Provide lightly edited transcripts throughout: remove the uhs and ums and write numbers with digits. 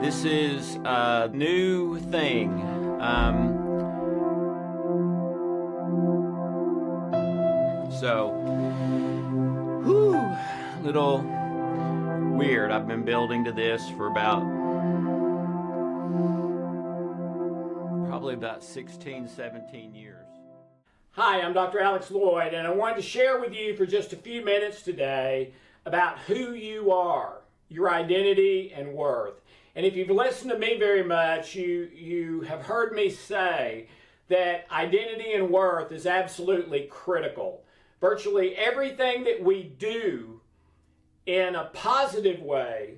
This is a new thing. Little weird. I've been building to this for probably about 16, 17 years. Hi, I'm Dr. Alex Loyd, and I wanted to share with you for just a few minutes today about who you are, your identity and worth. And if you've listened to me very much, you have heard me say that identity and worth is absolutely critical. Virtually everything that we do in a positive way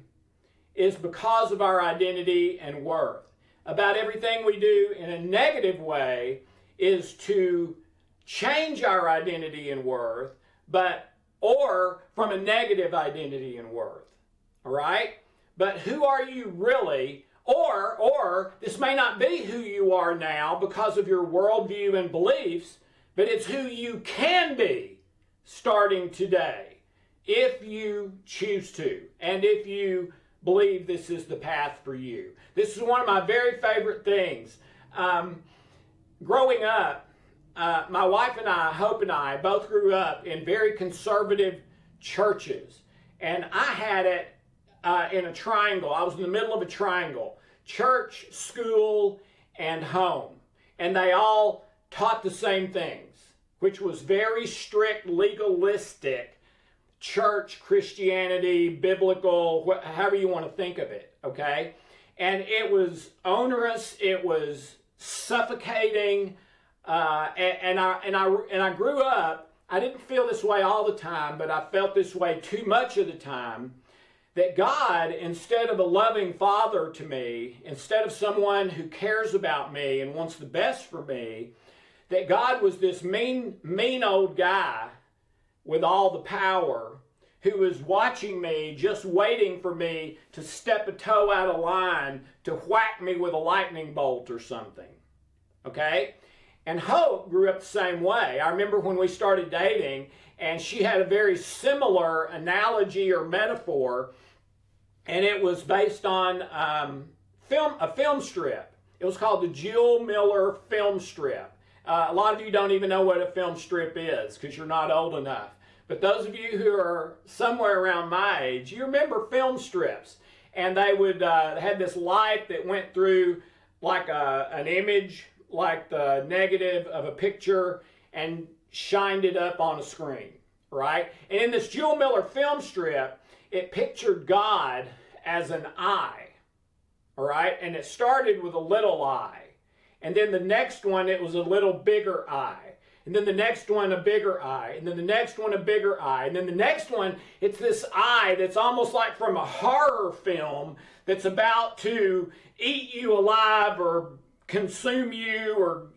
is because of our identity and worth. About everything we do in a negative way is to change our identity and worth, or from a negative identity and worth. All right? But who are you really? Or this may not be who you are now because of your worldview and beliefs, but it's who you can be starting today, if you choose to, and if you believe this is the path for you. This is one of my very favorite things. Growing up, my wife and I, Hope and I, both grew up in very conservative churches. And I had it in a triangle. I was in the middle of a triangle: church, school, and home. And they all taught the same things, which was very strict, legalistic church Christianity, biblical, however you want to think of it, okay? And it was onerous, it was suffocating, and I grew up. I didn't feel this way all the time, but I felt this way too much of the time, that God, instead of a loving father to me, instead of someone who cares about me and wants the best for me, that God was this mean old guy with all the power who was watching me, just waiting for me to step a toe out of line to whack me with a lightning bolt or something, okay? And Hope grew up the same way. I remember when we started dating, and she had a very similar analogy or metaphor, and it was based on a film strip. It was called the Jill Miller film strip. A lot of you don't even know what a film strip is because you're not old enough. But those of you who are somewhere around my age, you remember film strips. And they would had this light that went through like an image, like the negative of a picture, and shined it up on a screen, right? And in this Jill Miller film strip, it pictured God as an eye, all right? And it started with a little eye. And then the next one, it was a little bigger eye. And then the next one, a bigger eye. And then the next one, a bigger eye. And then the next one, it's this eye that's almost like from a horror film that's about to eat you alive or consume you or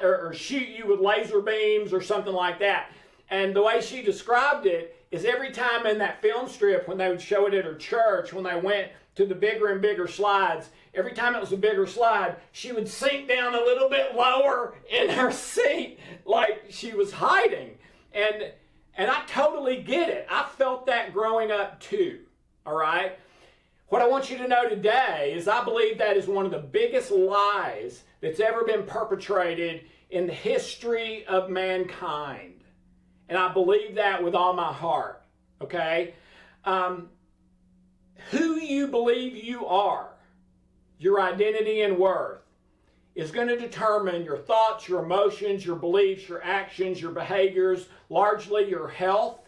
or shoot you with laser beams or something like that. And the way she described it is every time in that film strip, when they would show it at her church, when they went to the bigger and bigger slides, every time it was a bigger slide, she would sink down a little bit lower in her seat like she was hiding. And I totally get it. I felt that growing up too, all right? What I want you to know today is I believe that is one of the biggest lies that's ever been perpetrated in the history of mankind. And I believe that with all my heart, okay? Who you believe you are, your identity and worth, is going to determine your thoughts, your emotions, your beliefs, your actions, your behaviors, largely your health.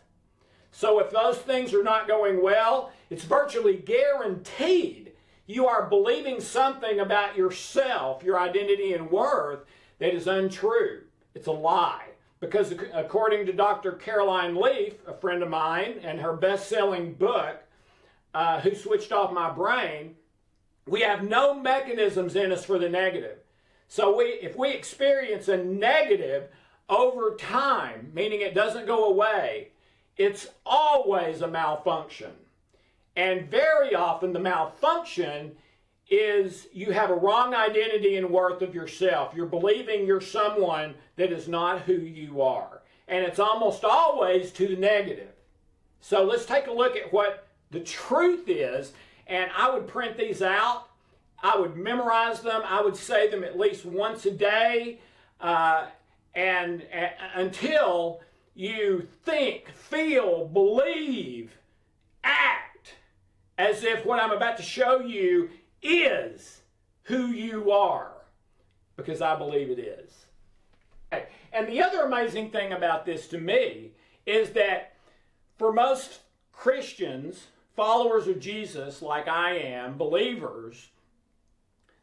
So if those things are not going well, it's virtually guaranteed you are believing something about yourself, your identity and worth, that is untrue. It's a lie. Because according to Dr. Caroline Leaf, a friend of mine, and her best-selling book, Who Switched Off My Brain, we have no mechanisms in us for the negative. So if we experience a negative over time, meaning it doesn't go away, it's always a malfunction. And very often the malfunction is you have a wrong identity and worth of yourself. You're believing you're someone that is not who you are. And it's almost always to the negative. So let's take a look at what the truth is and I would print these out. I would memorize them. I would say them at least once a day, and until you think, feel, believe, act as if what I'm about to show you is who you are, because I believe it is. Okay. And the other amazing thing about this to me is that for most Christians, followers of Jesus like I am, believers,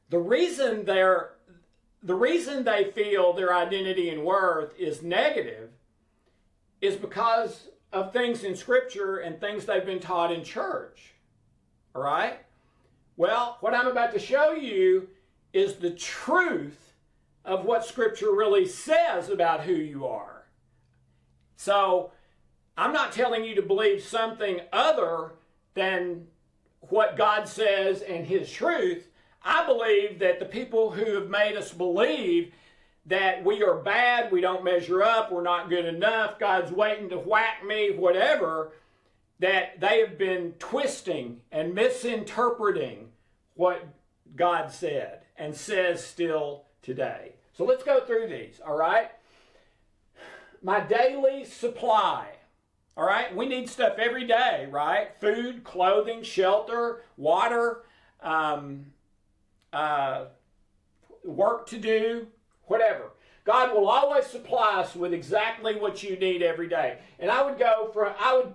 the reason they feel their identity and worth is negative is because of things in Scripture and things they've been taught in church. All right? Well, what I'm about to show you is the truth of what Scripture really says about who you are. So, I'm not telling you to believe something other than what God says and His truth. I believe that the people who have made us believe that we are bad, we don't measure up, we're not good enough, God's waiting to whack me, whatever, that they have been twisting and misinterpreting what God said and says still today. So let's go through these, all right? My daily supply, all right? We need stuff every day, right? Food, clothing, shelter, water, work to do, whatever. God will always supply us with exactly what you need every day. And I would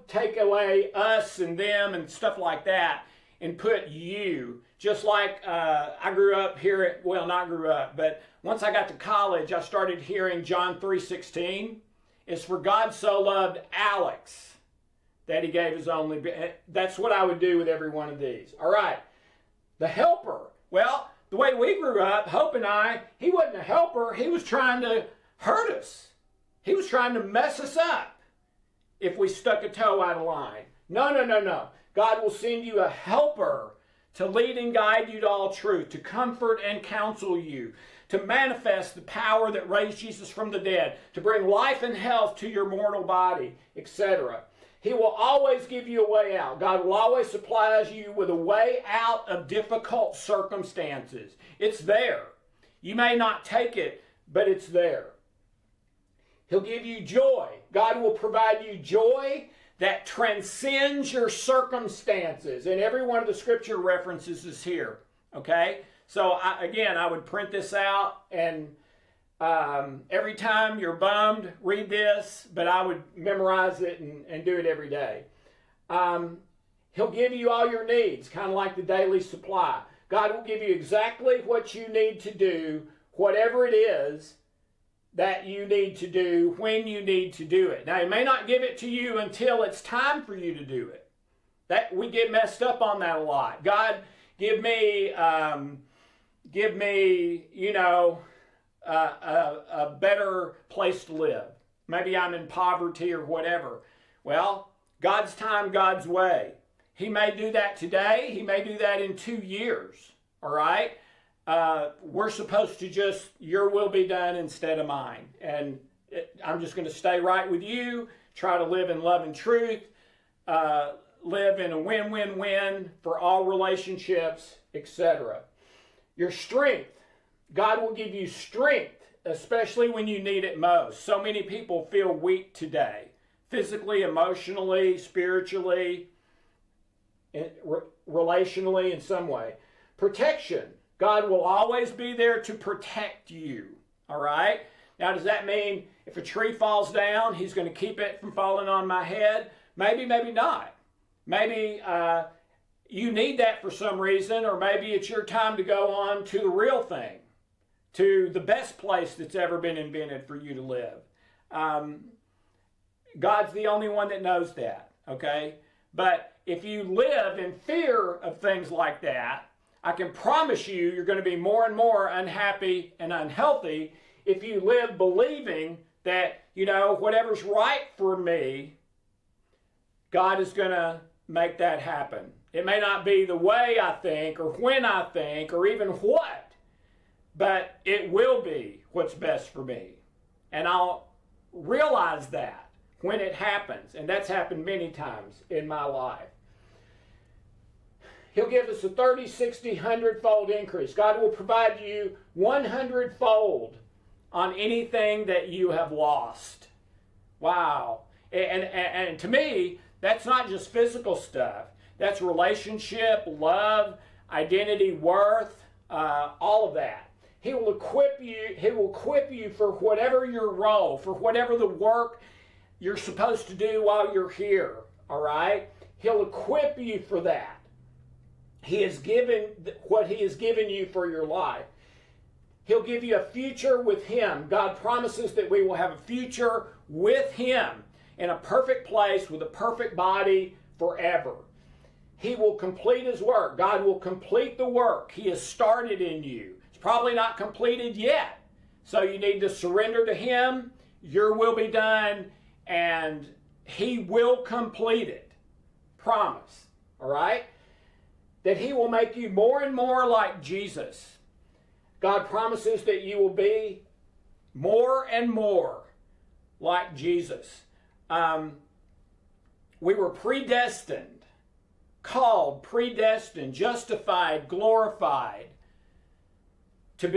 take away us and them and stuff like that and put you. Just like I grew up here, not grew up, but once I got to college, I started hearing John 3:16. It's for God so loved Alex that He gave His only. That's what I would do with every one of these. All right. The helper. Well, the way we grew up, Hope and I, he wasn't a helper. He was trying to hurt us. He was trying to mess us up if we stuck a toe out of line. No. God will send you a helper to lead and guide you to all truth, to comfort and counsel you, to manifest the power that raised Jesus from the dead, to bring life and health to your mortal body, etc. He will always give you a way out. God will always supply you with a way out of difficult circumstances. It's there. You may not take it, but it's there. He'll give you joy. God will provide you joy that transcends your circumstances. And every one of the scripture references is here. Okay? So I would print this out, and every time you're bummed, read this, but I would memorize it and do it every day. He'll give you all your needs, kind of like the daily supply. God will give you exactly what you need to do, whatever it is that you need to do, when you need to do it. Now, He may not give it to you until it's time for you to do it. That we get messed up on that a lot. God, give me, a better place to live. Maybe I'm in poverty or whatever. Well, God's time, God's way. He may do that today. He may do that in 2 years. All right? We're supposed to just, your will be done instead of mine. And I'm just going to stay right with you, try to live in love and truth, live in a win-win-win for all relationships, etc. Your strength. God will give you strength, especially when you need it most. So many people feel weak today, physically, emotionally, spiritually, relationally, in some way. Protection. God will always be there to protect you, all right? Now, does that mean if a tree falls down, He's going to keep it from falling on my head? Maybe, maybe not. Maybe you need that for some reason, or maybe it's your time to go on to the real thing, to the best place that's ever been invented for you to live. God's the only one that knows that, okay? But if you live in fear of things like that, I can promise you you're going to be more and more unhappy and unhealthy if you live believing that, whatever's right for me, God is going to make that happen. It may not be the way I think or when I think or even what, but it will be what's best for me. And I'll realize that when it happens. And that's happened many times in my life. He'll give us a 30, 60, 100-fold increase. God will provide you 100-fold on anything that you have lost. Wow. And to me, that's not just physical stuff. That's relationship, love, identity, worth, all of that. He will equip you. He will equip you for whatever your role, for whatever the work you're supposed to do while you're here. All right? He'll equip you for that. He has given what He has given you for your life. He'll give you a future with Him. God promises that we will have a future with Him in a perfect place with a perfect body forever. He will complete His work. God will complete the work He has started in you. It's probably not completed yet. So you need to surrender to Him. Your will be done, and He will complete it. Promise. All right? That He will make you more and more like Jesus. God promises that you will be more and more like Jesus. We were predestined, called, predestined, justified, glorified to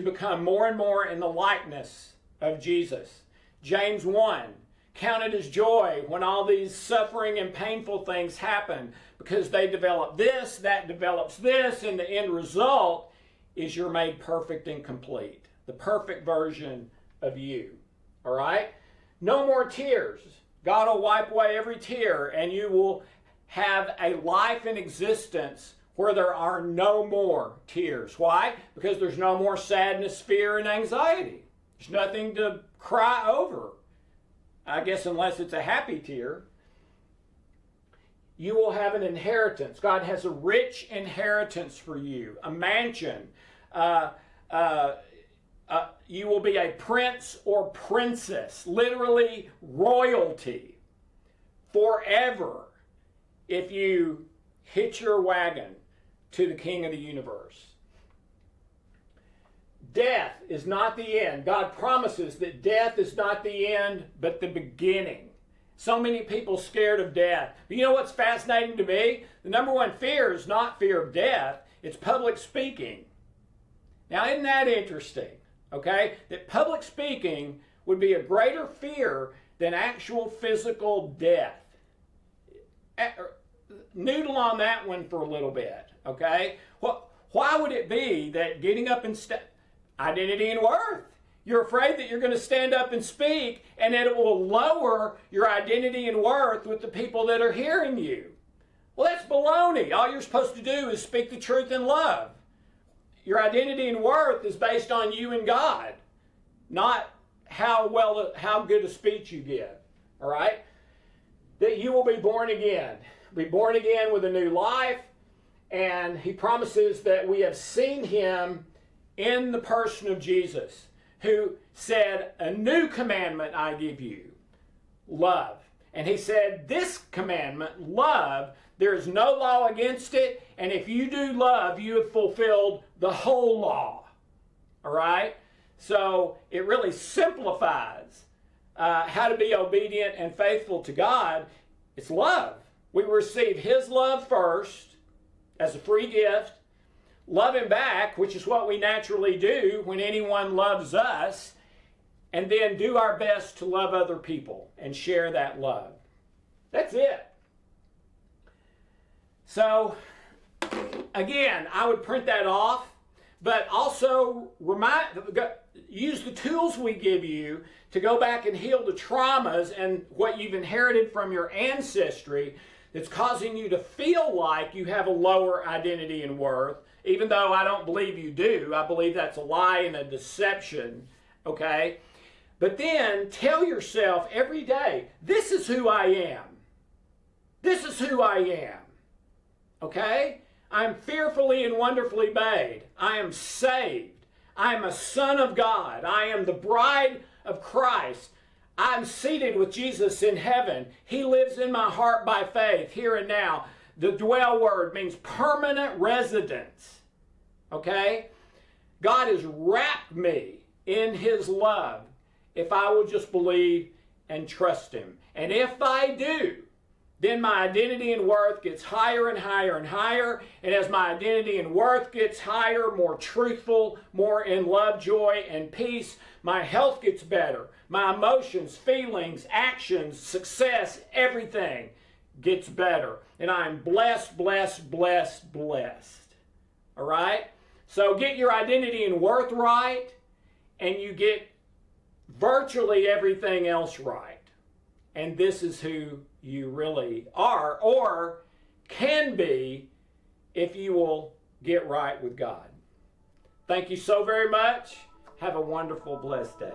become more and more in the likeness of Jesus. James 1, count it as joy when all these suffering and painful things happen, because they develop this, that develops this, and the end result is you're made perfect and complete. The perfect version of you. All right? No more tears. God will wipe away every tear, and you will have a life in existence where there are no more tears. Why? Because there's no more sadness, fear, and anxiety. There's nothing to cry over. I guess unless it's a happy tear. You will have an inheritance. God has a rich inheritance for you, a mansion. You will be a prince or princess, literally royalty, forever, if you hitch your wagon to the King of the universe. Death is not the end. God promises that death is not the end, but the beginning. So many people scared of death. But you know what's fascinating to me? The number one fear is not fear of death. It's public speaking. Now, isn't that interesting? Okay? That public speaking would be a greater fear than actual physical death. Noodle on that one for a little bit. Okay? Why would it be that getting up and identity and worth? You're afraid that you're going to stand up and speak, and that it will lower your identity and worth with the people that are hearing you. Well, that's baloney. All you're supposed to do is speak the truth in love. Your identity and worth is based on you and God, not how good a speech you give. All right? That you will be born again. Be born again with a new life, and He promises that we have seen Him in the person of Jesus, who said, a new commandment I give you, love. And He said, this commandment, love, there is no law against it, and if you do love, you have fulfilled the whole law. All right? So it really simplifies how to be obedient and faithful to God. It's love. We receive His love first as a free gift, love Him back, which is what we naturally do when anyone loves us, and then do our best to love other people and share that love. That's it. So, again, I would print that off, but also use the tools we give you to go back and heal the traumas and what you've inherited from your ancestry that's causing you to feel like you have a lower identity and worth, even though I don't believe you do. I believe that's a lie and a deception, okay? But then tell yourself every day, this is who I am. This is who I am, okay? I'm fearfully and wonderfully made. I am saved. I am a son of God. I am the bride of Christ. I'm seated with Jesus in heaven. He lives in my heart by faith, here and now. The dwell word means permanent residence. Okay? God has wrapped me in His love if I will just believe and trust Him. And if I do, then my identity and worth gets higher and higher and higher. And as my identity and worth gets higher, more truthful, more in love, joy, and peace, my health gets better. My emotions, feelings, actions, success, everything gets better. And I'm blessed, blessed, blessed, blessed. All right? So get your identity and worth right, and you get virtually everything else right. And this is who you really are, or can be, if you will get right with God. Thank you so very much. Have a wonderful, blessed day.